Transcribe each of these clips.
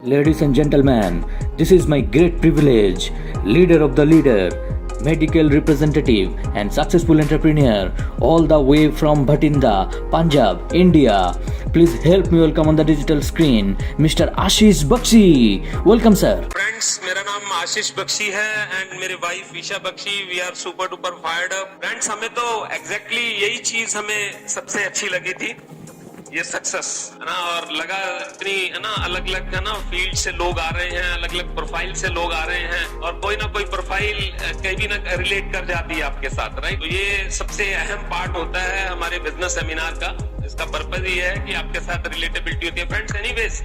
Ladies and gentlemen, this is my great privilege, leader of the leader, medical representative and successful entrepreneur, all the way from Bhatinda, Punjab, India. Please help me welcome on the digital screen, Mr. Ashish Bakshi. Welcome sir. Friends, मेरा नाम आशीष बख्शी है and मेरे wife Isha Bakshi, we are super duper fired up. Friends, हमें तो exactly यही चीज हमें सबसे अच्छी लगी थी, ये सक्सेस है ना। और लगा इतनी है ना, अलग अलग है ना फील्ड से लोग आ रहे हैं, अलग अलग प्रोफाइल से लोग आ रहे हैं और कोई ना कोई प्रोफाइल कहीं ना रिलेट कर जाती है आपके साथ, राइट। तो ये सबसे अहम पार्ट होता है हमारे बिजनेस सेमिनार का। इसका पर्पज ये है कि आपके साथ रिलेटेबिलिटी होती है। फ्रेंड्स, एनीवेज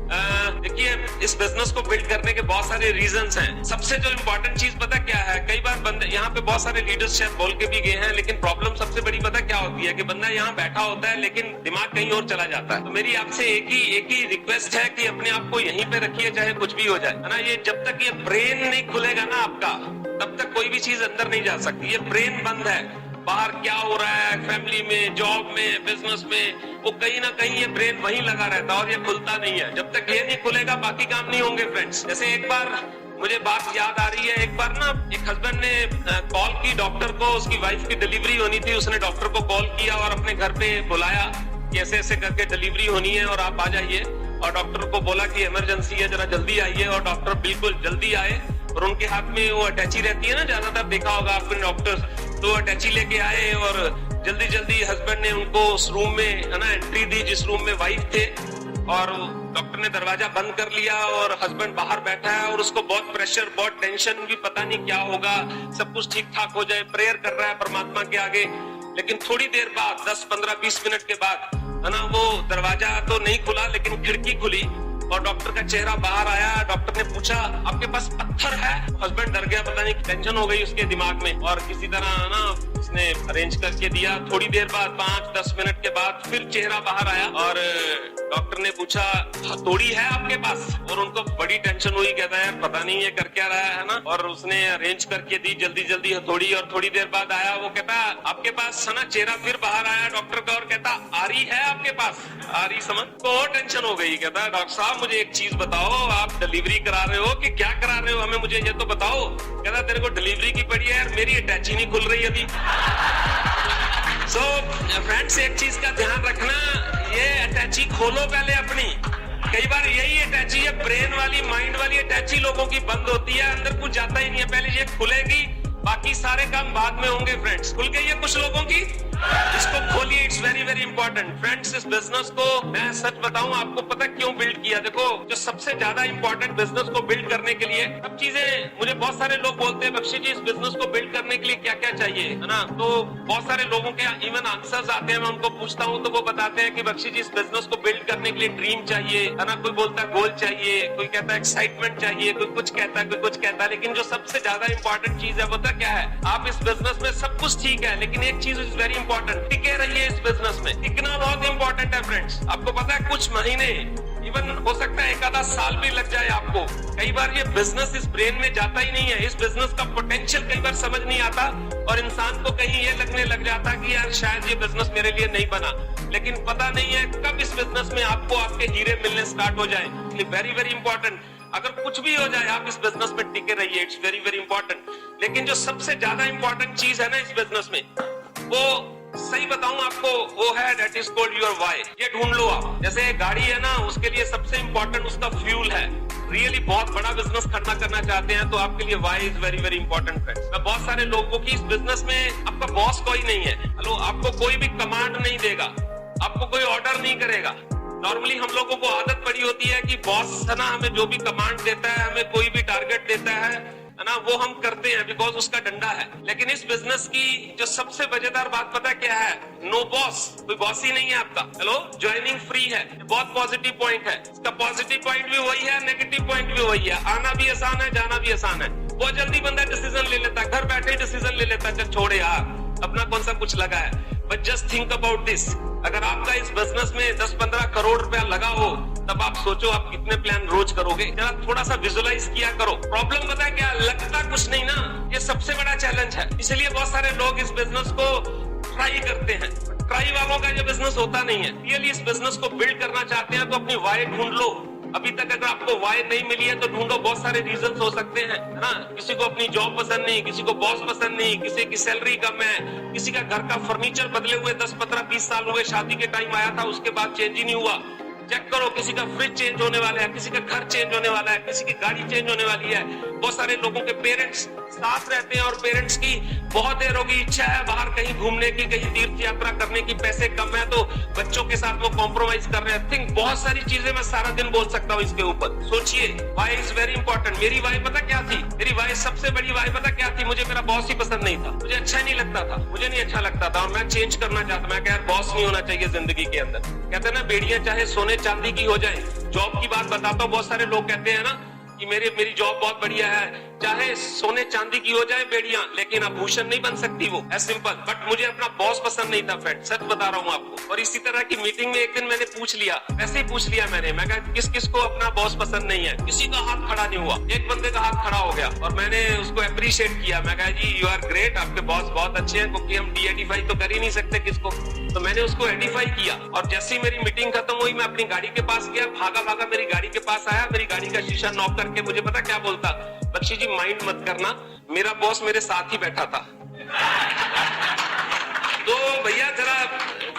देखिए, इस बिजनेस को बिल्ड करने के बहुत सारे रीजंस हैं। सबसे जो इम्पोर्टेंट चीज पता क्या है, कई बार बंदे यहाँ पे बहुत सारे लीडर्स शायद बोल के भी गए हैं, लेकिन प्रॉब्लम सबसे बड़ी पता क्या होती है कि बंदा यहाँ बैठा होता है लेकिन दिमाग कहीं और चला जाता है। तो मेरी आपसे एक ही रिक्वेस्ट है कि अपने आप को यहीं पे रखिए, चाहे कुछ भी हो जाए, है ना। ये जब तक ये ब्रेन नहीं खुलेगा ना आपका, तब तक कोई भी चीज अंदर नहीं जा सकती। ये ब्रेन बंद है, बाहर क्या हो रहा है, फैमिली में, जॉब में, बिजनेस में, वो कहीं ना कहीं ये ब्रेन वहीं लगा रहता है और ये खुलता नहीं है। जब तक ये नहीं खुलेगा बाकी काम नहीं होंगे। फ्रेंड्स, जैसे एक बार मुझे बात याद आ रही है, एक बार ना एक हस्बैंड ने कॉल की डॉक्टर को, उसकी वाइफ की डिलीवरी होनी थी। उसने डॉक्टर को कॉल किया और अपने घर पे बुलाया कि ऐसे ऐसे करके डिलीवरी होनी है और आप आ जाइए। और डॉक्टर को बोला कि इमरजेंसी है, जरा जल्दी आइए। और डॉक्टर बिल्कुल जल्दी आए और उनके हाथ में वो अटैची रहती है ना, ज्यादातर देखा होगा आपने डॉक्टर्स, तो अटैची लेके आए और जल्दी जल्दी हस्बैंड ने उनको उस रूम में है ना एंट्री दी जिस रूम में वाइफ थे। और डॉक्टर ने दरवाजा बंद कर लिया और हस्बैंड बाहर बैठा है और उसको बहुत प्रेशर, बहुत टेंशन, भी पता नहीं क्या होगा, सब कुछ ठीक ठाक हो जाए, प्रेयर कर रहा है परमात्मा के आगे। लेकिन थोड़ी देर बाद, 10, 15, 20 मिनट के बाद है ना, वो दरवाजा तो नहीं खुला लेकिन खिड़की खुली और डॉक्टर का चेहरा बाहर आया। डॉक्टर ने पूछा, आपके पास पत्थर है? हस्बैंड डर गया, पता नहीं टेंशन हो गई उसके दिमाग में, और किसी तरह ना उसने अरेंज करके दिया। थोड़ी देर बाद, 5-10 मिनट के बाद फिर चेहरा बाहर आया और डॉक्टर ने पूछा, हथौड़ी है आपके पास? और उनको बड़ी टेंशन हुई, कहता है यार पता नहीं ये कर क्या रहा है ना। और उसने अरेंज करके दी जल्दी जल्दी हथौड़ी। और थोड़ी देर बाद आया, वो कहता आपके पास है ना, चेहरा फिर बाहर आया डॉक्टर का और कहता आरी है आपके पास? आरी समझ को और टेंशन हो गई। कहता डॉक्टर साहब मुझे एक चीज बताओ, आप डिलीवरी करा रहे हो कि क्या करा रहे हो, हमें मुझे ये तो बताओ। कहता तेरे को डिलीवरी की पड़ी है यार, मेरी अटैची नहीं खुल रही अभी। सो फ्रेंड्स, एक चीज का ध्यान रखना, ये अटैची खोलो पहले अपनी। कई बार यही अटैची है, ब्रेन वाली, माइंड वाली अटैची लोगों की बंद होती है, अंदर कुछ जाता ही नहीं है। पहले ये खुलेगी, बाकी सारे काम बाद में होंगे। फ्रेंड्स, खुल गई है कुछ लोगों की, इसको खोलिए, it's very very important. Friends, इस बिजनेस को मैं सच बताऊं आपको, पता क्यों बिल्ड किया? देखो, जो सबसे ज्यादा इंपॉर्टेंट बिजनेस को बिल्ड करने के लिए, अब चीजें मुझे बहुत सारे लोग बोलते हैं, बख्शी जी इस बिजनेस को बिल्ड करने के लिए क्या क्या चाहिए, है ना। तो बहुत सारे लोगों के इवन आंसर्स आते हैं, मैं उनको पूछता हूँ तो वो बताते हैं कि बख्शी जी इस बिजनेस को बिल्ड करने के लिए ड्रीम चाहिए, है ना। कोई बोलता है गोल चाहिए, कोई कहता है एक्साइटमेंट चाहिए, कोई कुछ कहता है, कोई कुछ कहता है। लेकिन जो सबसे ज्यादा इंपॉर्टेंट चीज है पता क्या है? आप इस बिजनेस में सब कुछ ठीक है, लेकिन एक चीज इज वेरी इंपॉर्टेंट, टिके रहिए इस बिजनेस में। टिकना बहुत इंपॉर्टेंट है फ्रेंड्स। आपको पता है कुछ महीने, इवन हो सकता है 1 आधा साल भी लग जाए आपको। कई बार ये बिजनेस इस ब्रेन में जाता ही नहीं है, इस बिजनेस का पोटेंशियल कई बार समझ नहीं आता और इंसान को कहीं ये लगने लग जाता कि यार शायद ये बिजनेस मेरे लिए नहीं बना। लेकिन पता नहीं है कब इस बिजनेस में आपको आपके हीरे मिलने स्टार्ट हो जाए। वेरी वेरी इंपॉर्टेंट, अगर कुछ भी हो जाए आप इस बिजनेस में टिके रहिए, इट्स वेरी वेरी इंपॉर्टेंट। लेकिन जो सबसे ज्यादा इंपॉर्टेंट चीज है ना इस बिजनेस में, वो सही बताऊं आपको, वो है that is called your why. ये ढूंढ लो आप। जैसे गाड़ी है ना, उसके लिए सबसे इंपॉर्टेंट उसका फ्यूल है। रियली बहुत बड़ा बिजनेस खड़ा करना चाहते हैं तो आपके लिए why is very very important friends. मैं बहुत सारे लोगों की, इस बिजनेस में आपका बॉस कोई नहीं है, हेलो, आपको कोई भी कमांड नहीं देगा, आपको कोई ऑर्डर नहीं करेगा। नॉर्मली हम लोगों को आदत पड़ी होती है कि बॉस है ना हमें जो भी कमांड देता है, हमें कोई भी टारगेट देता है ना, वो हम करते हैं बिकॉज उसका डंडा है। लेकिन इस बिजनेस की जो सबसे मजेदार बात पता क्या है? नो बॉस, कोई बॉस ही नहीं है आपका। हेलो, ज्वाइनिंग फ्री है, बहुत पॉजिटिव पॉइंट है। इसका पॉजिटिव पॉइंट भी वही है, नेगेटिव पॉइंट भी वही है। आना भी आसान है, जाना भी आसान है। बहुत जल्दी बंदा डिसीजन ले लेता है, घर बैठे डिसीजन ले लेता है, चल छोड़ यार, अपना कौन सा कुछ लगा है। But just think about this, अगर आपका इस बिजनेस में 10-15 करोड़ रुपया लगा हो, तब आप सोचो आप कितने प्लान रोज करोगे। जरा थोड़ा सा विजुअलाइज किया करो। प्रॉब्लम पता है क्या? लगता कुछ नहीं ना, ये सबसे बड़ा चैलेंज है। इसलिए बहुत सारे लोग इस बिजनेस को ट्राई करते हैं। ट्राई वालों का ये बिजनेस होता नहीं है। रियली इस बिजनेस को बिल्ड करना चाहते हैं तो अपनी वाई ढूंढ लो, अभी तक अगर आपको वाई नहीं मिली है तो ढूंढो, बहुत सारे रीजंस हो सकते हैं, है ना। किसी को अपनी जॉब पसंद नहीं, किसी को बॉस पसंद नहीं, किसी की सैलरी कम है, किसी का घर का फर्नीचर बदले हुए 10, 15, 20 साल हुए, शादी के टाइम आया था उसके बाद चेंज ही नहीं हुआ। चेक करो, किसी का फ्रिज चेंज होने वाला है, किसी का घर चेंज होने वाला है, किसी की गाड़ी चेंज होने वाली है। बहुत सारे लोगों के पेरेंट्स साथ रहते हैं और पेरेंट्स की बहुत देर होगी इच्छा है बाहर कहीं घूमने की, कहीं तीर्थ यात्रा करने की, पैसे कम है तो बच्चों के साथ वो कॉम्प्रोमाइज कर रहे हैं। थिंक बहुत सारी चीजें मैं सारा दिन बोल सकता हूँ इसके ऊपर। सोचिए, वाई इज वेरी इंपॉर्टेंट। मेरी वाई पता क्या थी? मेरी वाई सबसे बड़ी वाई पता क्या थी? मुझे मेरा बॉस ही पसंद नहीं था, मुझे अच्छा नहीं लगता था, मुझे नहीं अच्छा लगता था और मैं चेंज करना चाहता। मैं यार बॉस नहीं होना चाहिए जिंदगी के अंदर। कहते हैं ना, बेड़ियां चाहे सोने चांदी की हो जाए। जॉब की बात बताता हूँ, बहुत सारे लोग कहते हैं ना कि मेरी जॉब बहुत बढ़िया है, चाहे सोने चांदी की हो जाए बेड़ियां, लेकिन आभूषण नहीं बन सकती वो, एज सिंपल। बट मुझे अपना बॉस पसंद नहीं था फ्रेंड, सच बता रहा हूँ आपको। और इसी तरह की मीटिंग में एक दिन मैंने पूछ लिया, वैसे ही पूछ लिया मैंने, मैं कहा किस किस को अपना बॉस पसंद नहीं है? किसी का हाथ खड़ा नहीं हुआ। एक बंदे का हाथ खड़ा हो गया और मैंने उसको अप्रिशिएट किया। मैं कहा जी यू आर ग्रेट, आपके बॉस बहुत अच्छे हैं, क्योंकि हम डी-एडिफाई तो कर ही नहीं सकते किसको। तो मैंने उसको एडिफाई किया और जैसे ही मेरी मीटिंग खत्म हुई मैं अपनी गाड़ी के पास गया, भागा भागा मेरी गाड़ी के पास आया, मेरी गाड़ी का शीशा नॉक करके मुझे पता क्या बोलता? बख्शी जी माइंड मत करना, मेरा बॉस मेरे साथ ही बैठा था। तो भैया जरा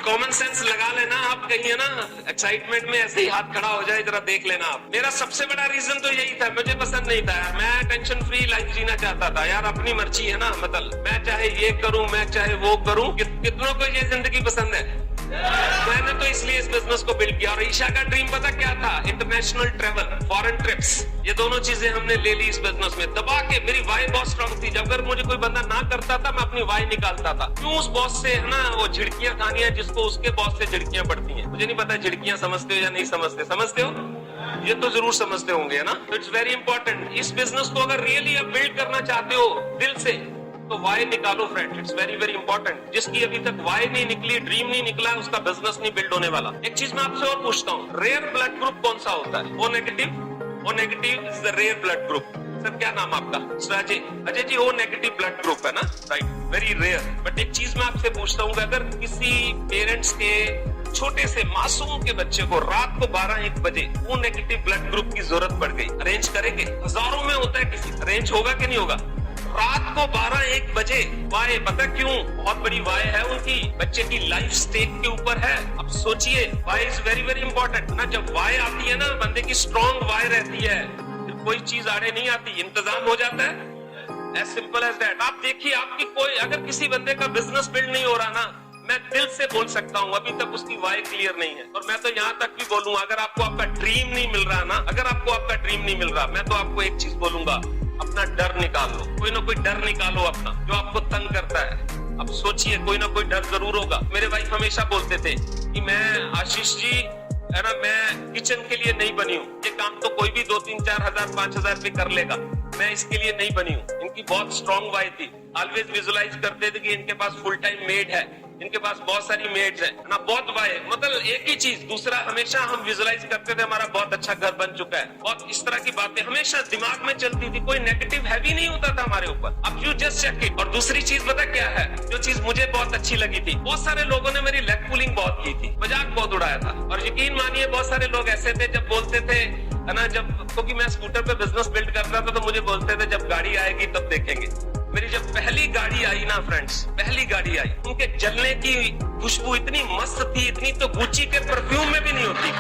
कॉमन सेंस लगा लेना आप, कहीं है ना एक्साइटमेंट में ऐसे ही हाथ खड़ा हो जाए, जरा देख लेना आप। मेरा सबसे बड़ा रीजन तो यही था, मुझे पसंद नहीं था यार, मैं टेंशन फ्री लाइफ जीना चाहता था यार, अपनी मर्जी है ना, मतलब मैं चाहे ये करूं, मैं चाहे वो करूं। कितनों को ये जिंदगी पसंद है? मैंने तो इसलिए इस बिजनेस को बिल्ड किया। और ईशा का ड्रीम पता क्या था? International travel, foreign trips. ये दोनों चीजें हमने ले ली इस बिजनेस में दबा के। मेरी वाई बहुत स्ट्रांग थी, जब अगर मुझे कोई बंदा ना करता था मैं अपनी वाई निकालता था। क्यों? उस बॉस से है ना वो झिड़कियां खानी है जिसको उसके बॉस से झिड़कियां पड़ती हैं। मुझे नहीं पता झिड़कियां समझते हो या नहीं समझते, समझते हो? ये तो जरूर समझते होंगे ना। It's very important. इस बिजनेस को अगर रियली आप बिल्ड करना चाहते हो दिल से, तो वाई निकालो friend, it's very very important. जिसकी अभी तक वाई नहीं निकली, ड्रीम नहीं निकला, उसका बिजनेस नहीं बिल्ड होने वाला। एक चीज मैं आपसे और पूछता हूँ, रेयर ब्लड ग्रुप कौन सा होता है? O negative. O negative is the rare blood group. Sir क्या नाम आपका? Ajay. Ajay ji O negative blood group है ना, राइट, वेरी रेयर। बट एक चीज मैं आपसे पूछता हूँ, अगर किसी पेरेंट्स के छोटे से मासूम के बच्चे को रात को 12-1 बजे ओ नेगेटिव ब्लड ग्रुप की जरूरत पड़ गई, अरेंज करेंगे? हजारों में होता है किसी, अरेंज होगा कि नहीं होगा? रात को 12-1 बजे। वाई पता क्यों? बहुत बड़ी वाई है उनकी, बच्चे की लाइफ स्टेक के ऊपर है। अब सोचिए, why is very very important ना। जब वाई आती है ना, बंदे की स्ट्रॉन्ग वाई रहती है, फिर कोई चीज आड़े नहीं आती, इंतजाम हो जाता है, एज सिंपल एज दैट। आप देखिए, आपकी कोई अगर किसी बंदे का बिजनेस बिल्ड नहीं हो रहा ना, मैं दिल से बोल सकता हूँ अभी तक उसकी वाई क्लियर नहीं है। और मैं तो यहाँ तक भी बोलूंगा, अगर आपको आपका ड्रीम नहीं मिल रहा ना, अगर आपको आपका ड्रीम नहीं मिल रहा, मैं तो आपको एक चीज बोलूंगा, अपना डर निकाल लो। कोई ना कोई डर निकालो अपना, जो आपको तंग करता है। अब सोचिए, कोई ना कोई डर जरूर होगा। मेरे वाइफ हमेशा बोलते थे कि मैं, आशीष जी है ना, मैं किचन के लिए नहीं बनी हूँ, ये काम तो कोई भी 2-3-4 हजार 5 हजार पे कर लेगा, मैं इसके लिए नहीं बनी हूँ। इनकी बहुत स्ट्रॉन्ग वाई थी, ऑलवेज विजुअलाइज करते थे कि इनके पास फुल टाइम मेड है, इनके पास बहुत सारी मेड्स है ना, बहुत वाई, मतलब एक ही चीज। दूसरा, हमेशा हम विजुअलाइज करते थे हमारा बहुत अच्छा घर बन चुका है, बहुत इस तरह की बातें हमेशा दिमाग में चलती थी, कोई नेगेटिव हैवी नहीं होता था हमारे ऊपर। अब यू जस्ट चेक इट। और दूसरी चीज पता क्या है, जो चीज मुझे बहुत अच्छी लगी थी, बहुत सारे लोगों ने मेरी लेग पुलिंग बहुत की थी, मजाक बहुत उड़ाया था। और यकीन मानिए, बहुत सारे लोग ऐसे थे जब बोलते थे है ना, जब, क्योंकि मैं स्कूटर पे बिजनेस बिल्ड करता था, तो मुझे बोलते थे जब गाड़ी आएगी तब देखेंगे। मेरी जब पहली गाड़ी आई ना फ्रेंड्स, पहली गाड़ी आई, उनके जलने की खुशबू इतनी मस्त थी, इतनी तो गुच्ची के परफ्यूम में भी नहीं होती।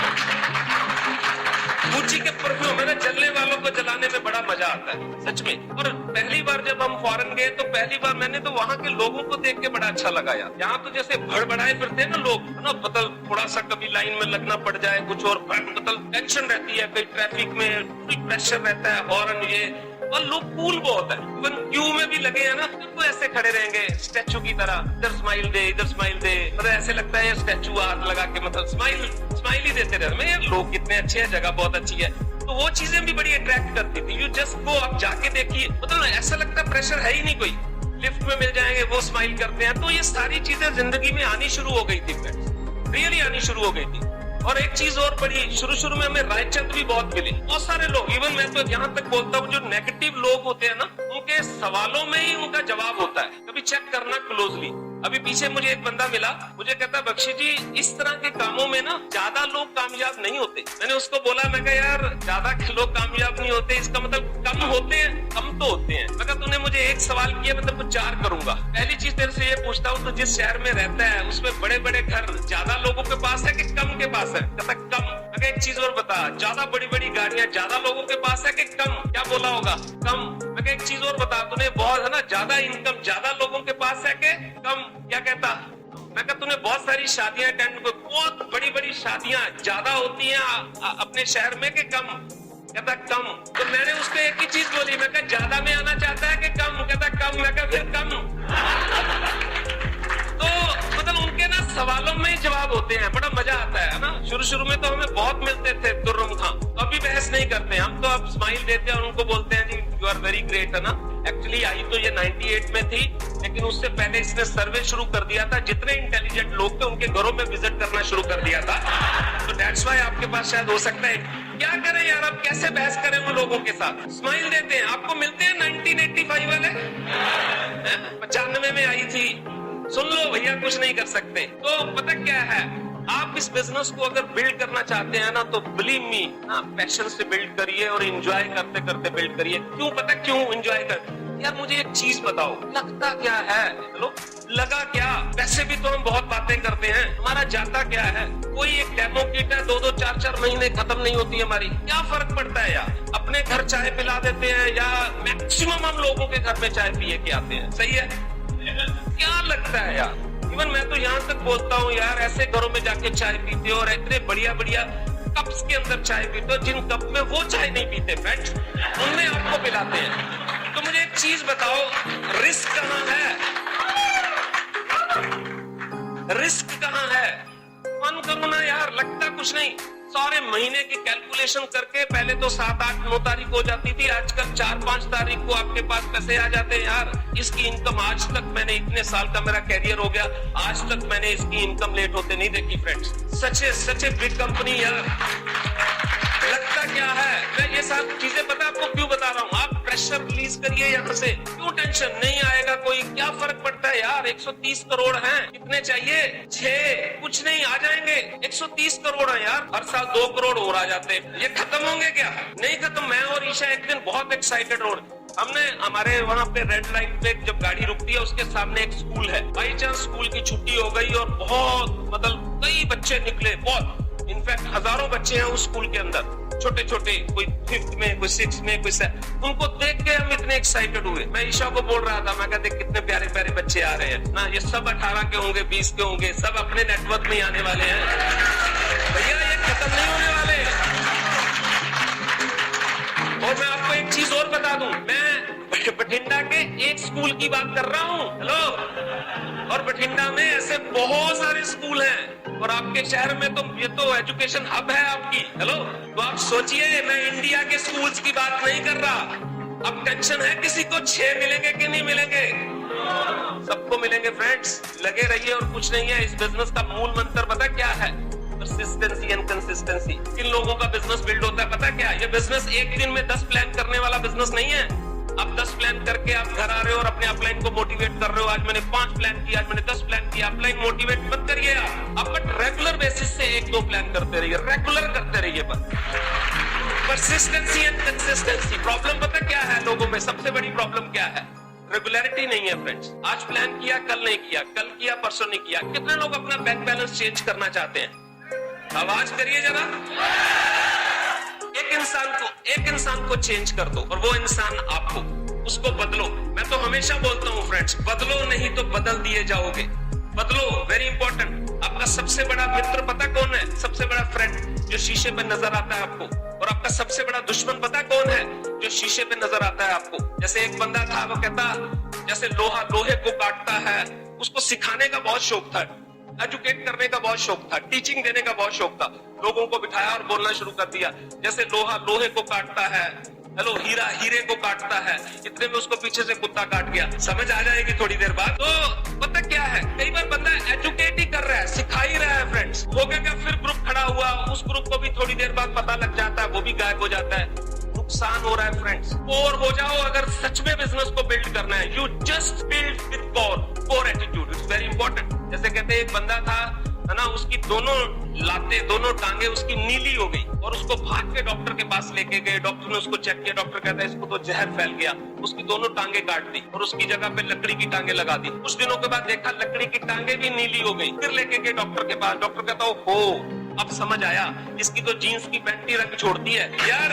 गुच्ची के परफ्यूम में ना जलने वालों को जलाने में बड़ा मजा आता है सच में। और पहली बार जब हम फॉरेन गए तो पहली बार मैंने तो वहाँ के लोगों को देख के बड़ा अच्छा लगा यार। यहाँ तो जैसे भड़बड़ाए फिरते हैं ना लोग, है ना, मतलब थोड़ा सा कभी लाइन में लगना पड़ जाए, कुछ और मतलब टेंशन रहती है, कहीं ट्रैफिक में प्रेशर रहता है, हॉर्न ये, और लोग कूल बहुत है। इवन क्यू में भी लगे हैं ना, तो ऐसे खड़े रहेंगे स्टैचू की तरह, इधर स्माइल दे, इधर स्माइल दे, मतलब ऐसे लगता है स्टैचू हाथ लगा के मतलब स्माइल ही देते रहते हैं। लोग कितने अच्छे हैं, जगह बहुत अच्छी है, तो वो चीजें भी बड़ी अट्रैक्ट करती थी। यू जस्ट गो, आप जाके देखिए, मतलब ऐसा लगता है प्रेशर है ही नहीं कोई, लिफ्ट में मिल जाएंगे, वो स्माइल करते हैं। तो ये सारी चीजें जिंदगी में आनी शुरू हो गई थी फ्रेंड्स, रियली आनी शुरू हो गई थी। और एक चीज और बड़ी, शुरू में हमें रायचंद भी बहुत मिले, बहुत सारे लोग। इवन मैं तो यहाँ तक बोलता हूँ, जो नेगेटिव लोग होते हैं ना, उनके सवालों में ही उनका जवाब होता है, कभी चेक करना क्लोजली। अभी पीछे मुझे एक बंदा मिला, मुझे कहता बख्शी जी इस तरह के कामों में ना ज्यादा लोग कामयाब नहीं होते। मैंने उसको बोला, मैं कहा यार ज्यादा लोग कामयाब नहीं होते इसका मतलब कम होते हैं, कम तो होते हैं। मैं कहा तूने मुझे एक सवाल किया, मतलब तो 4 करूंगा। पहली चीज तेरे से ये पूछता हूँ, तो जिस शहर में रहता है उसमें बड़े बड़े घर ज्यादा लोगों के पास है कि कम के पास है? कहता कम। मैं कहा एक चीज और बता, ज्यादा बड़ी बड़ी गाड़ियां ज्यादा लोगों के पास है कि कम? क्या बोला होगा? कम। मैं कहा एक चीज और बता, तूने बहुत है ना ज्यादा इनकम ज्यादा लोगों के पास है कि कम? क्या कहता? मैं कहा तूने बहुत सारी शादियां अटेंड को, बहुत बड़ी बड़ी शादियां ज्यादा होती हैं अपने शहर में कि कम? कहता कम। तो मैंने उसको एक ही चीज बोली, मैं कहा ज्यादा में आना चाहता है कि कम? कहता कम। मैं कहा फिर कम। तो मतलब उनके ना सवालों में ही जवाब होते हैं, बड़ा मजा आता है ना। शुरू में तो हमें बहुत मिलते थे तुर्रम खां, तो अभी बहस नहीं करते हम, तो अब स्माइल देते हैं और उनको बोलते हैं जी यू आर वेरी ग्रेट, है ना। एक्चुअली आई तो ये 98 में थी, लेकिन उससे पहले इसने सर्वे शुरू कर दिया था, जितने इंटेलिजेंट लोग थे उनके घरों में विजिट करना शुरू कर दिया था। तो दैट्स व्हाई आपके पास शायद हो सकता है। क्या करें यार, अब कैसे बहस करें उन लोगों के साथ? स्माइल देते हैं। आपको मिलते हैं 1985 वाले, 95 में आई थी, सुन लो भैया कुछ नहीं कर सकते। तो पता क्या है, आप इस बिजनेस को अगर बिल्ड करना चाहते हैं ना, तो बिलीव मी ना, पैशन से बिल्ड करिए और एंजॉय करते करते बिल्ड करिए। क्यों? पता क्यों एंजॉय कर? यार मुझे एक चीज बताओ, लगता क्या है? चलो लगा क्या? वैसे भी तो हम बहुत बातें करते हैं, हमारा जाता क्या है? कोई एक डेमो किट है, 2-2 4-4 महीने खत्म नहीं होती हमारी। क्या फर्क पड़ता है यार? अपने घर चाय पिला देते हैं, या मैक्सिमम हम लोगों के घर में चाय पिए के आते हैं। सही है? क्या लगता है यार? इवन मैं तो यहाँ तक बोलता हूँ यार, ऐसे घरों में जाके चाय पीते हो और इतने बढ़िया बढ़िया कप्स के अंदर चाय पीते हो, जिन कप में वो चाय नहीं पीते फ्रेंड्स, उनमें आपको पिलाते हैं। तो मुझे एक चीज बताओ, रिस्क कहाँ है? रिस्क कहाँ है? मन करो ना यार, लगता कुछ नहीं। सारे महीने की कैलकुलेशन करके पहले तो 7, 8, 9 तारीख हो जाती थी, आजकल 4, 5 तारीख को आपके पास पैसे आ जाते हैं यार। इसकी इनकम आज तक, मैंने इतने साल का मेरा कैरियर हो गया, आज तक मैंने इसकी इनकम लेट होते नहीं देखी friends. Such a big company यार। लगता क्या है? मैं ये सब चीजें पता आपको क्यों बता रहा हूँ? आप प्रेशर रिलीज करिए यहाँ से, क्यों टेंशन? नहीं आएगा कोई, क्या फर्क पड़ता है यार? 130 करोड़ हैं, कितने चाहिए? 6, कुछ नहीं, आ जाएंगे। 130 करोड़ है यार, हर साल 2 करोड़ और आ जाते हैं। ये खत्म होंगे क्या? नहीं खत्म। मैं और ईशा एक दिन बहुत एक्साइटेड हो, हमने हमारे वहाँ पे रेड लाइट पे जब गाड़ी रुकती है उसके सामने एक स्कूल है, बाई चांस स्कूल की छुट्टी हो गई और बहुत मतलब कई बच्चे निकले, बहुत इनफैक्ट हजारों बच्चे हैं उस स्कूल के अंदर, छोटे छोटे, कोई 5th में, कोई 6th में, कोई 7th। उनको देख के हम इतने एक्साइटेड हुए। मैं ईशा को बोल रहा था, मैं कहते कितने प्यारे प्यारे बच्चे आ रहे हैं ना, ये सब 18 के होंगे, 20 के होंगे, सब अपने नेटवर्क में आने वाले हैं भैया, ये खत्म नहीं होने वाले। और मैं आपको एक चीज और बता दूं, मैं बठिंडा के एक स्कूल की बात कर रहा हूं, हेलो। और बठिंडा में ऐसे बहुत सारे स्कूल हैं, और आपके शहर में तो ये तो एजुकेशन हब है आपकी, हेलो। तो आप सोचिए, मैं इंडिया के स्कूल्स की बात नहीं कर रहा। अब टेंशन है किसी को 6 मिलेंगे कि नहीं मिलेंगे? सबको मिलेंगे फ्रेंड्स, लगे रहिए और कुछ नहीं है। इस बिजनेस का मूल मंत्र पता क्या है? Persistency and consistency. किन लोगों का बिजनेस बिल्ड होता है पता क्या? ये बिजनेस एक दिन में 10 प्लान करने वाला बिजनेस नहीं है। आप 10 प्लान करके आप घर आ रहे हो और अपने अपलाइन को मोटिवेट कर रहे हो, आज मैंने 5 प्लान किया, आज मैंने 10 प्लान किया। अपलाइन मोटिवेट मत करिए आप बट रेगुलर बेसिस से 1-2 प्लान करते रहिए, रेगुलर करते रहिए बस। Persistency and consistency. प्रॉब्लम पता क्या है लोगों में? सबसे बड़ी प्रॉब्लम क्या है? रेगुलरिटी नहीं है फ्रेंड्स। आज प्लान किया, कल नहीं किया, कल किया, परसों नहीं किया। कितने लोग अपना बैंक बैलेंस चेंज करना चाहते हैं? आवाज करिए जरा। एक इंसान को चेंज कर दो, और वो इंसान आपको, उसको बदलो। मैं तो हमेशा बोलता हूँ फ्रेंड्स, बदलो नहीं तो बदल दिए जाओगे। बदलो, वेरी इंपॉर्टेंट। आपका सबसे बड़ा मित्र पता कौन है? सबसे बड़ा फ्रेंड जो शीशे पे नजर आता है आपको, और आपका सबसे बड़ा दुश्मन पता कौन है? जो शीशे पे नजर आता है आपको। जैसे एक बंदा था, वो कहता जैसे लोहा लोहे को काटता है, उसको सिखाने का बहुत शौक था, एजुकेट करने का बहुत शौक था, टीचिंग देने का बहुत शौक था। लोगों को बिठाया और बोलना शुरू कर दिया, जैसे लोहा लोहे को काटता है, हेलो, हीरा हीरे को काटता है। इतने में उसको पीछे से कुत्ता काट गया। समझ आ जाएगी थोड़ी देर बाद। तो पता क्या है, कई बार बंदा एजुकेट ही कर रहा है, सिखा ही रहा है फ्रेंड्स, हो गया क्या? फिर ग्रुप खड़ा हुआ, उस ग्रुप को भी थोड़ी देर बाद पता लग जाता है, वो भी गायब हो जाता है। नुकसान हो रहा है फ्रेंड्स। कोर हो जाओ, अगर सच में बिजनेस को बिल्ड करना है। You just build with core attitude. Very important. जैसे कहते हैं एक बंदा था है ना, उसकी दोनों लातें, दोनों टांगे उसकी नीली हो गई और उसको भाग के डॉक्टर के पास लेके गए। डॉक्टर ने उसको चेक किया, डॉक्टर कहता है इसको तो जहर फैल गया। उसकी दोनों टांगे काट दी और उसकी जगह पे लकड़ी की टांगे लगा दी। कुछ दिनों के बाद देखा लकड़ी की टांगे भी नीली हो गई। फिर लेके गए डॉक्टर के पास। डॉक्टर कहता हो अब समझ आया, इसकी तो जीन्स की पैंट ही रंग छोड़ती है। यार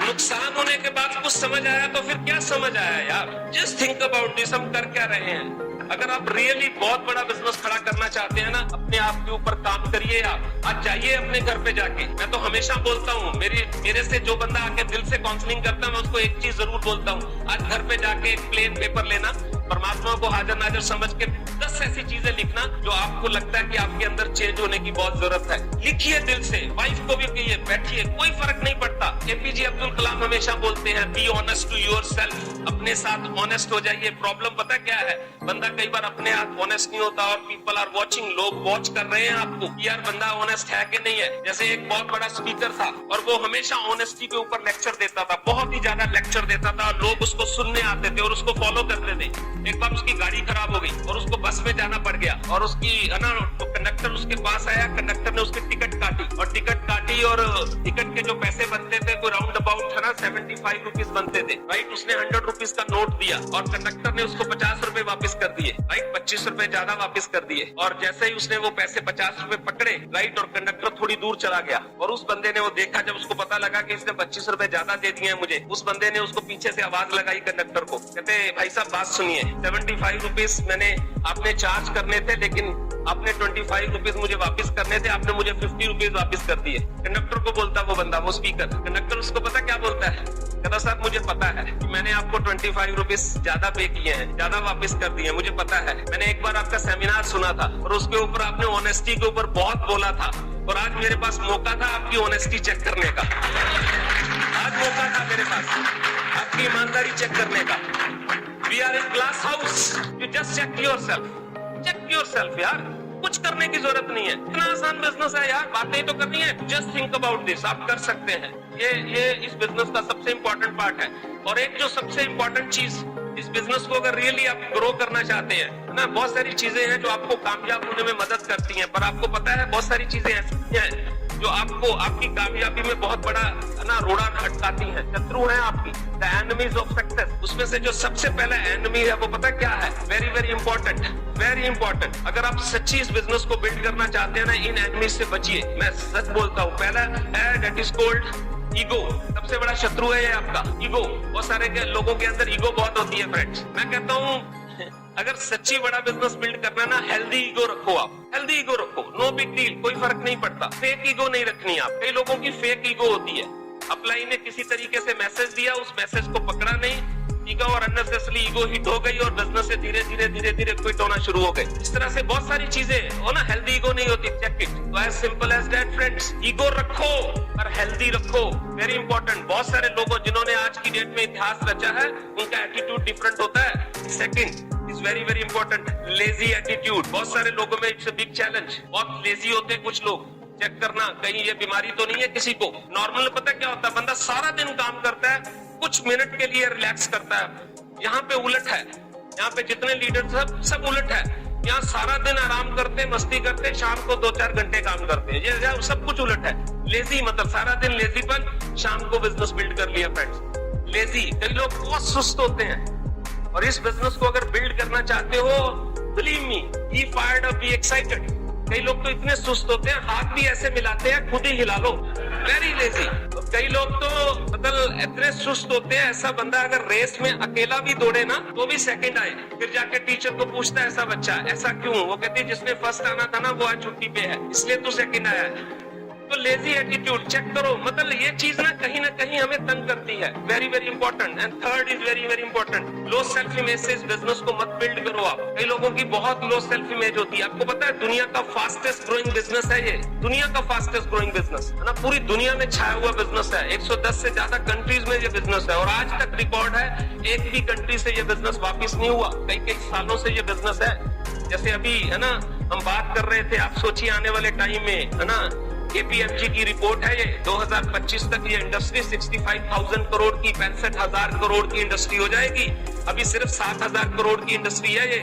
नुकसान होने के बाद कुछ समझ आया तो फिर क्या समझ आया यार। जस्ट थिंक अबाउट दिस, हम कर क्या रहे हैं। अगर आप रियली बहुत बड़ा बिजनेस खड़ा करना चाहते हैं ना, अपने आप के ऊपर काम करिए। आप आज जाइए अपने घर पे जाके। मैं तो हमेशा बोलता हूँ, मेरे से जो बंदा आके दिल से काउंसलिंग करता है, मैं उसको एक चीज जरूर बोलता हूँ, आज घर पे जाके एक प्लेन पेपर लेना, परमात्मा को हाजिर नाजिर समझ के 10 ऐसी चीजें लिखना जो आपको लगता है कि आपके अंदर चेंज होने की बहुत जरूरत है। लिखिए दिल से, वाइफ को भी कहिए, बैठिए, कोई फर्क नहीं पड़ता। एपीजे अब्दुल कलाम हमेशा बोलते हैं, बी ऑनेस्ट टू योरसेल्फ, अपने साथ ऑनेस्ट हो जाइए। प्रॉब्लम पता क्या है, बंदा कई बार अपने आप ऑनेस्ट नहीं होता और पीपल आर वॉचिंग, लोग वॉच कर रहे हैं आपको कि यार बंदा ऑनेस्ट है कि नहीं है। जैसे एक बहुत बड़ा स्पीकर था और वो हमेशा ऑनेस्टी के ऊपर लेक्चर देता था, बहुत ही ज्यादा लेक्चर देता था और लोग उसको सुनने आते थे और उसको फॉलो करते थे। एक बार उसकी गाड़ी खराब हो गई और उसको बस में जाना पड़ गया और उसकी है ना, तो कंडक्टर उसके पास आया, कंडक्टर ने उसकी टिकट काटी और टिकट के जो पैसे बनते थे कोई राउंड अबाउट है ना 75 रुपीज बनते थे, राइट। उसने 100 रुपीज का नोट दिया और कंडक्टर ने उसको 50 रुपए वापस कर दिए, राइट। 25 रुपए ज्यादा वापस कर दिए और जैसे ही उसने वो पैसे 50 रुपए पकड़े, राइट, और कंडक्टर थोड़ी दूर चला गया और उस बंदे ने वो देखा, जब उसको पता लगा कि इसने 25 रुपए ज्यादा दे दिए मुझे, उस बंदे ने उसको पीछे से आवाज लगाई कंडक्टर को, कहते भाई साहब बात सुनिए, 75 रुपीज मैंने आपने चार्ज करने थे, लेकिन आपने 25 रुपीज मुझे वापस करने थे, आपने मुझे 50 रुपीज वापस कर दिए। कंडक्टर को बोलता वो बंदा, वो स्पीकर, कंडक्टर उसको पता क्या बोलता है, कहता साहब मुझे पता है कि मैंने आपको 25 रुपीज ज्यादा पे किए हैं, ज्यादा वापस कर दिए, मुझे पता है। मैंने एक बार आपका सेमिनार सुना था और उसके ऊपर आपने ऑनेस्टी के ऊपर बहुत बोला था और आज मेरे पास मौका था आपकी ऑनेस्टी चेक करने का। आज मौका था मेरे पास आपकी ईमानदारी चेक करने का। We are in glass house. You just check yourself. Check yourself यार, कुछ करने की जरूरत नहीं है, इतना आसान बिजनेस है यार, बातें ही तो करनी है। Just think about this, आप कर सकते हैं। ये इस बिजनेस का सबसे इम्पोर्टेंट पार्ट है। और एक जो सबसे इम्पोर्टेंट चीज, इस बिजनेस को अगर रियली आप ग्रो करना चाहते हैं ना, बहुत सारी चीजें हैं जो आपको कामयाब होने में मदद करती हैं, पर आपको पता है बहुत सारी चीजें ऐसी हैं जो आपको आपकी कामयाबी में बहुत बड़ा ना रोड़ा अटकाती है, शत्रु है आपकी, द एनिमीज ऑफ सक्सेस। उसमें से जो सबसे पहला एनिमी है वो पता क्या है, very very important, very important. अगर आप सच्ची इस बिजनेस को बिल्ड करना चाहते हैं ना, इन एनिमीज से बचिए। मैं सच बोलता हूँ, पहला है दैट इज कॉल्ड ईगो। सबसे बड़ा शत्रु है ये आपका ईगो। बहुत सारे लोगों के अंदर ईगो बहुत होती है फ्रेंड्स। मैं कहता हूँ अगर सच्ची बड़ा बिजनेस बिल्ड करना ना, हेल्दी ईगो रखो, आप हेल्दी ईगो रखो, नो बिग डील, कोई फर्क नहीं पड़ता। फेक ईगो नहीं रखनी आप। कई लोगों की फेक ईगो होती है, अपलाइन ने किसी तरीके से मैसेज दिया, उस मैसेज को पकड़ा नहीं, ईगो और अननेसेसरी ईगो हिट हो गई और बिजनेस से धीरे धीरे क्विट होना शुरू हो गए। इस तरह से बहुत सारी चीजें हो ना, हेल्दी ईगो नहीं होती, चेक इट। तो as simple as that friends, ego रखो और हेल्दी रखो, वेरी इंपॉर्टेंट। बहुत सारे लोगों जिन्होंने आज की डेट में इतिहास रचा है, उनका एटीट्यूड डिफरेंट होता है। Second is very very important, lazy attitude. बहुत सारे लोगों में इट्स अ बिग चैलेंज, बहुत लेजी होते हैं कुछ लोग। चेक करना कहीं ये बीमारी तो नहीं है किसी को। नॉर्मल पता क्या होता है, बंदा सारा दिन काम करता है, कुछ मिनट के लिए रिलैक्स करता है। यहाँ पे उलट है, यहाँ पे जितने लीडर सब उलट है। यहाँ सारा दिन आराम करते, मस्ती करते, शाम को 2-4 घंटे काम करते हैं। ये सब कुछ उलट है। लेजी मतलब सारा दिन लेजीपन, शाम को बिजनेस बिल्ड कर लिया फ्रेंड्स। लेजी, कई लोग बहुत सुस्त होते हैं और इस बिजनेस को अगर बिल्ड करना चाहते हो, believe me, B fired up, be excited. कई लोग तो इतने सुस्त होते हैं, हाथ भी ऐसे मिलाते हैं, खुद ही हिला लो, वेरी लेजी। कई लोग तो मतलब इतने सुस्त होते हैं, ऐसा बंदा अगर रेस में अकेला भी दौड़े ना तो भी सेकंड आए, फिर जाके टीचर को पूछता है ऐसा बच्चा ऐसा क्यों, वो कहती है जिसने फर्स्ट आना था ना वो आज छुट्टी पे है, इसलिए तू सेकंड आया है। तो लेजी एटीट्यूड चेक करो, मतलब ये चीज ना कहीं हमें तंग करती है, very very important. And third is very very important, low self image से इस बिजनेस को मत बिल्ड करो आप। कई लोगों की बहुत लो सेल्फ इमेज होती है। आपको पता है दुनिया का फास्टेस्ट ग्रोइंग बिजनेस है ये, दुनिया का फास्टेस्ट ग्रोइंग बिजनेस है ना, पूरी दुनिया में छाया हुआ बिजनेस है। 110 से ज्यादा कंट्रीज में ये बिजनेस है और आज तक रिकॉर्ड है, एक भी कंट्री से ये बिजनेस वापिस नहीं हुआ। कई सालों से ये बिजनेस है। जैसे अभी है ना हम बात कर रहे थे, आप सोचिए आने वाले टाइम में है ना, KPMG की रिपोर्ट है ये, 2025 तक ये इंडस्ट्री 65,000 करोड़ की, 65,000 करोड़ की इंडस्ट्री हो जाएगी। अभी सिर्फ 7,000 करोड़ की इंडस्ट्री है ये।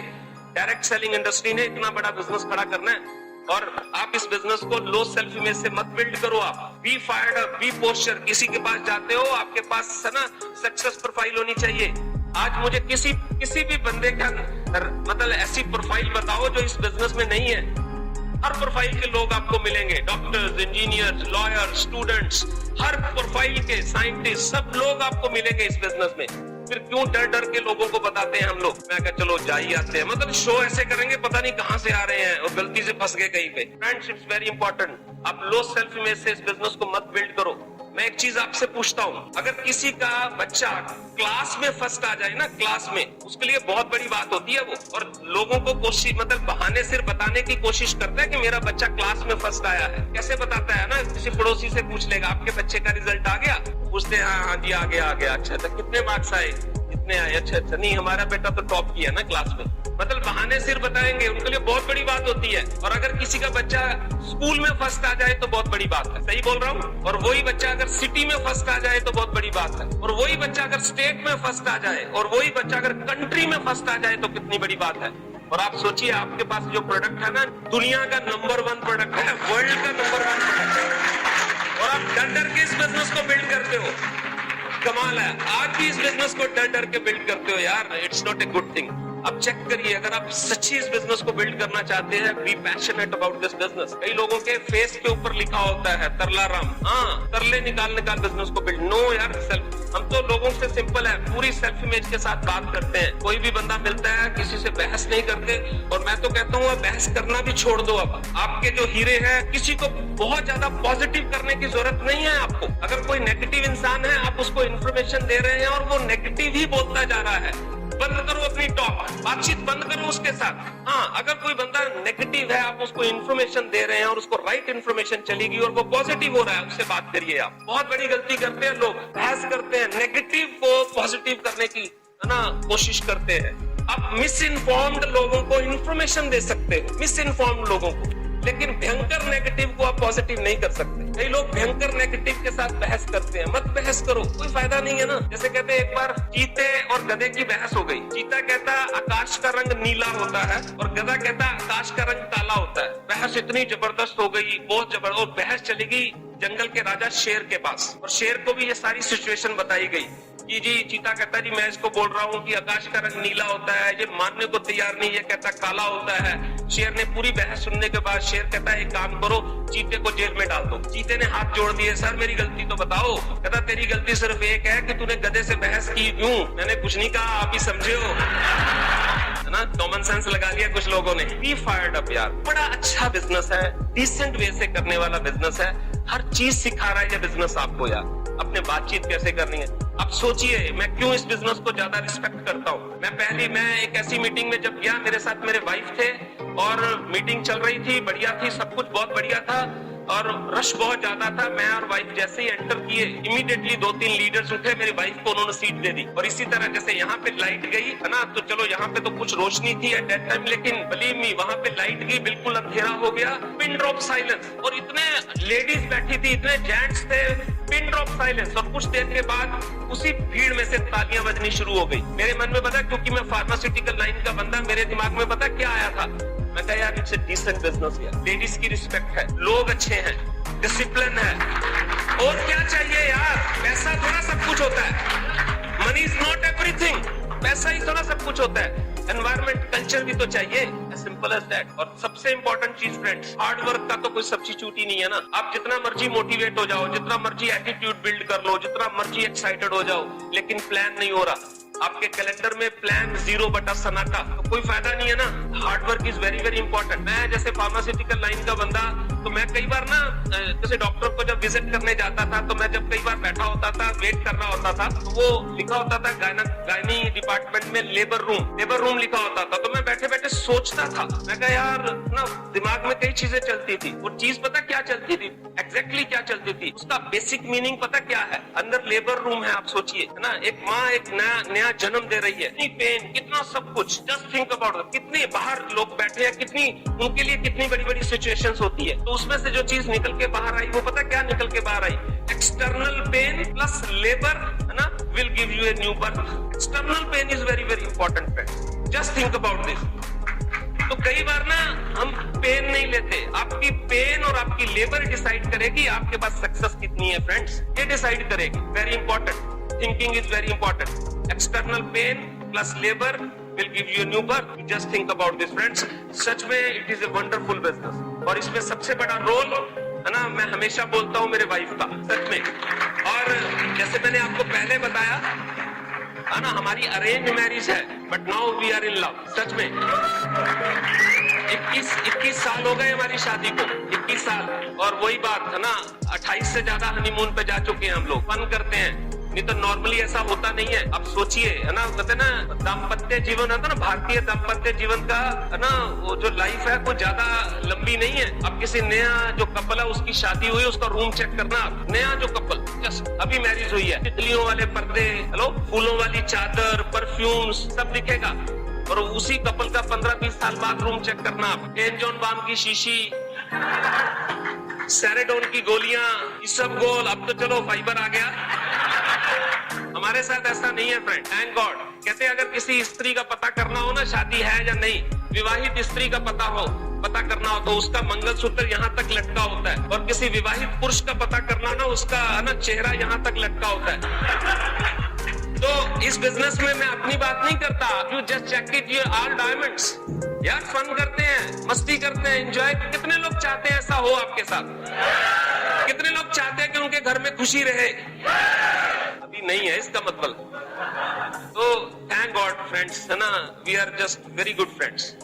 डायरेक्ट सेलिंग इंडस्ट्री ने इतना बड़ा बिजनेस खड़ा करना है और आप इस बिजनेस को लो सेल्फ इमेज से मत बिल्ड करो। आप be fired up, be posture. किसी के पास जाते हो, आपके पास है ना सक्सेस प्रोफाइल होनी चाहिए। आज मुझे किसी भी बंदे का मतलब ऐसी प्रोफाइल बताओ जो इस बिजनेस में नहीं है। हर प्रोफाइल के लोग आपको मिलेंगे, doctors, engineers, lawyers, students, her profile के साइंटिस्ट, सब लोग आपको मिलेंगे इस बिजनेस में। फिर क्यों डर डर के लोगों को बताते हैं हम लोग? मैं कहा चलो जा ही आते हैं, मतलब शो ऐसे करेंगे पता नहीं कहां से आ रहे हैं और गलती से फंस गए कहीं पे। Friends, it's very important. आप लो सेल्फ इमेज से इस बिजनेस को मत बिल्ड करो। मैं एक चीज आपसे पूछता हूँ, अगर किसी का बच्चा क्लास में फर्स्ट आ जाए ना, क्लास में, उसके लिए बहुत बड़ी बात होती है वो। और लोगों को कोशिश मतलब बहाने सिर्फ बताने की कोशिश करता है कि मेरा बच्चा क्लास में फर्स्ट आया है। कैसे बताता है ना, किसी पड़ोसी से पूछ लेगा आपके बच्चे का रिजल्ट आ गया, पूछते हैं हाँ जी आ गया। अच्छा तो कितने मार्क्स आए? इतने आए। अच्छा नहीं हमारा बेटा तो टॉप किया ना क्लास में। मतलब बहाने सिर्फ बताएंगे, उनके लिए बहुत बड़ी बात होती है। और अगर किसी का बच्चा स्कूल में फर्स्ट आ जाए तो बहुत बड़ी बात है, सही बोल रहा हूँ। और वही बच्चा अगर सिटी में फर्स्ट आ जाए तो बहुत बड़ी बात है। और वही बच्चा अगर स्टेट में फर्स्ट आ जाए, और वही बच्चा अगर कंट्री में फर्स्ट आ जाए तो कितनी बड़ी बात है। और आप सोचिए आपके पास जो प्रोडक्ट है ना, दुनिया का नंबर 1 प्रोडक्ट है, वर्ल्ड का नंबर 1 प्रोडक्ट है, और आप डर डर के इस बिजनेस को बिल्ड करते हो। कमाल है, आप भी इस बिजनेस को डर डर के बिल्ड करते हो यार। It's not a good thing. अब चेक करिए, अगर आप सच्ची इस बिजनेस को बिल्ड करना चाहते हैं, be passionate about this business. कई लोगों के फेस के ऊपर लिखा होता है तरला राम, हाँ तरले निकाल निकाल बिजनेस को बिल्ड। नो यार, सेल्फ, हम तो लोगों से सिंपल है, पूरी सेल्फ इमेज के साथ बात करते हैं। कोई भी बंदा मिलता है, किसी से बहस नहीं करते। और मैं तो कहता हूँ बहस करना भी छोड़ दो। अब आपके जो हीरे हैं, किसी को बहुत ज्यादा पॉजिटिव करने की जरूरत नहीं है आपको। अगर कोई नेगेटिव इंसान है, आप उसको इन्फॉर्मेशन दे रहे हैं और वो नेगेटिव ही बोलता जा रहा है, बंद करो अपनी टॉक, बातचीत बंद करो उसके साथ। हाँ, अगर कोई बंदा नेगेटिव है, आप उसको इन्फॉर्मेशन दे रहे हैं और उसको राइट इन्फॉर्मेशन चलेगी और वो पॉजिटिव हो रहा है, उससे बात करिए। आप बहुत बड़ी गलती करते हैं लोग, बहस करते हैं, नेगेटिव को पॉजिटिव करने की है ना कोशिश करते हैं। आप मिस इन्फॉर्म्ड लोगों को इन्फॉर्मेशन दे सकते हो, मिस इन्फॉर्म्ड लोगों को, लेकिन भयंकर नेगेटिव को आप पॉजिटिव नहीं कर सकते। कई लोग भयंकर नेगेटिव के साथ बहस करते हैं, मत बहस करो, कोई फायदा नहीं है ना। जैसे कहते हैं एक बार चीते और गधे की बहस हो गई। चीता कहता आकाश का रंग नीला होता है और गधा कहता आकाश का रंग काला होता है। बहस इतनी जबरदस्त हो गई, बहुत जबरदस्त, और बहस चली गई जंगल के राजा शेर के पास। और शेर को भी ये सारी सिचुएशन बताई गई कि जी, चीता कहता जी मैं इसको बोल रहा हूँ कि आकाश का रंग नीला होता है, ये मानने को तैयार नहीं, ये कहता काला होता है। शेर ने पूरी बहस सुनने के बाद शेर कहता है एक काम करो, चीते को जेल में डाल दो। चीते ने हाथ जोड़ दिए, सर मेरी गलती तो बताओ। कहता तेरी गलती सिर्फ एक है कि तूने गधे से बहस की। क्यों? मैंने कुछ नहीं कहा, आप ही समझे हो, है ना, कॉमन सेंस लगा लिया कुछ लोगों ने। बी फायर्ड अप यार, बड़ा अच्छा बिजनेस है, डिसेंट वे से करने वाला बिजनेस है, हर चीज सिखा रहा है ये बिजनेस आपको यार। अपने बातचीत कैसे करनी है अब सोचिए, मैं क्यों इस बिजनेस को ज्यादा रिस्पेक्ट करता हूँ। मैं एक ऐसी मीटिंग में जब गया, मेरे साथ मेरे वाइफ थे और मीटिंग चल रही थी, बढ़िया थी, सब कुछ बहुत बढ़िया था और रश बहुत ज्यादा था। मैं और वाइफ जैसे ही एंटर किए, इमीडिएटली 2-3 लीडर्स उठे, मेरी वाइफ को उन्होंने सीट दे दी। और इसी तरह जैसे यहाँ पे लाइट गई है ना, तो चलो यहाँ पे तो कुछ रोशनी थी एट दैट टाइम, लेकिन बिलीव मी वहां पे लाइट गई, बिल्कुल अंधेरा हो गया, पिन ड्रॉप साइलेंस। और इतने लेडीज बैठी थी, इतने जेंट्स थे, पिन ड्रॉप साइलेंस। और कुछ देर के बाद उसी भीड़ में से तालियां बजनी शुरू हो गई। मेरे मन में पता, क्योंकि मैं फार्मास्यूटिकल लाइन का बंदा, मेरे दिमाग में पता क्या आया था, मैं कहा यार इट्स अ डिसेंट बिजनेस यार, लेडीज की रिस्पेक्ट है, लोग अच्छे हैं, डिसिप्लिन है, और क्या चाहिए यार। पैसा थोड़ा सब कुछ होता है, मनी इज नॉट एवरीथिंग, पैसा ही थोड़ा सब कुछ होता है, एनवायरमेंट कल्चर भी तो चाहिए, सिंपल एज दैट। और सबसे इंपॉर्टेंट चीज फ्रेंड्स, हार्ड वर्क का तो कोई सब्स्टिट्यूट ही नहीं है ना। आप जितना मर्जी मोटिवेट हो जाओ, जितना मर्जी एटीट्यूड बिल्ड कर लो, जितना मर्जी एक्साइटेड हो जाओ, लेकिन प्लान नहीं हो रहा, आपके कैलेंडर में प्लान 0 बटा सन्नाटा, तो कोई फायदा नहीं है ना। Hard work is very very important. मैं जैसे फार्मास्यूटिकल लाइन का बंदा, तो मैं कई बार ना जैसे डॉक्टर को जब विजिट करने जाता था, तो मैं जब कई बार बैठा होता था, वेट कर रहा होता था, तो वो लिखा होता था गायनी डिपार्टमेंट में लेबर रूम लिखा होता था। तो मैं बैठे बैठे सोचता था, मैं कहा यार ना, दिमाग में कई चीजें चलती थी। वो चीज पता क्या चलती थी, एग्जैक्टली क्या चलती थी, उसका बेसिक मीनिंग पता क्या है। अंदर लेबर रूम है, आप सोचिए, है ना, एक माँ एक नया जन्म दे रही है, कितनी पेन, कितना सब कुछ, जस्ट थिंक अबाउट इट। कितने बाहर लोग बैठे हैं, कितनी उनके लिए कितनी बड़ी बड़ी सिचुएशंस होती है। तो उसमें से जो चीज निकल के बाहर आई, वो पता क्या निकल के बाहर आई, एक्सटर्नल पेन प्लस लेबर, है ना, will give you a new birth. External pain is very very important friends, just think about this. तो कई बार ना हम पेन नहीं लेते, आपकी पेन और आपकी लेबर डिसाइड करेगी आपके पास सक्सेस कितनी है फ्रेंड्स, ये डिसाइड करेगी। Very important, thinking is very important. External pain plus labour will give you a new birth. Just think about this friends. सच में it is a wonderful business और इसमें सबसे बड़ा रोल है ना, मैं हमेशा बोलता हूँ मेरे वाइफ का, सच में। और जैसे मैंने आपको पहले बताया है ना, हमारी अरेंज मैरिज है but now we are in love. सच में 21 साल हो गए हमारी शादी को, 21 साल। और वही बात है ना, 28 से ज्यादा हनीमून पे जा चुके हैं हम लोग, फन करते हैं, नहीं तो नॉर्मली ऐसा होता नहीं है। अब सोचिए है ना, कहते हैं ना दाम्पत्य जीवन होता है ना, भारतीय दाम्पत्य जीवन का है ना, वो जो लाइफ है वो ज्यादा लंबी नहीं है। अब किसी नया जो कपल है उसकी शादी हुई, उसका रूम चेक करना, नया जो कपल जस्ट अभी मैरिज हुई है, तितलियों वाले पर्दे, हेलो, फूलों वाली चादर, परफ्यूम्स सब दिखेगा। और उसी कपल का 15-20 साल बाद रूम चेक करना, एनजॉन बाम की शीशी, सेरेडोन की गोलियां, ये सब गोल। अब तो चलो फाइबर आ गया, हमारे साथ ऐसा नहीं है फ्रेंड, थैंक गॉड। कहते हैं अगर किसी स्त्री का पता करना हो ना, शादी है या नहीं, विवाहित स्त्री का पता करना हो तो उसका मंगलसूत्र यहाँ तक लटका होता है, और किसी विवाहित पुरुष का पता करना ना, उसका ना चेहरा यहाँ तक लटका होता है। तो इस बिजनेस में मैं अपनी बात नहीं करता, you just check it, you all diamonds. यार फन करते हैं, मस्ती करते हैं, एंजॉय। कितने लोग चाहते हैं ऐसा हो आपके साथ? कितने लोग चाहते हैं कि उनके घर में खुशी रहे? अभी नहीं है इसका मतलब। तो थैंक गॉड फ्रेंड्स, है ना, we are just very good friends.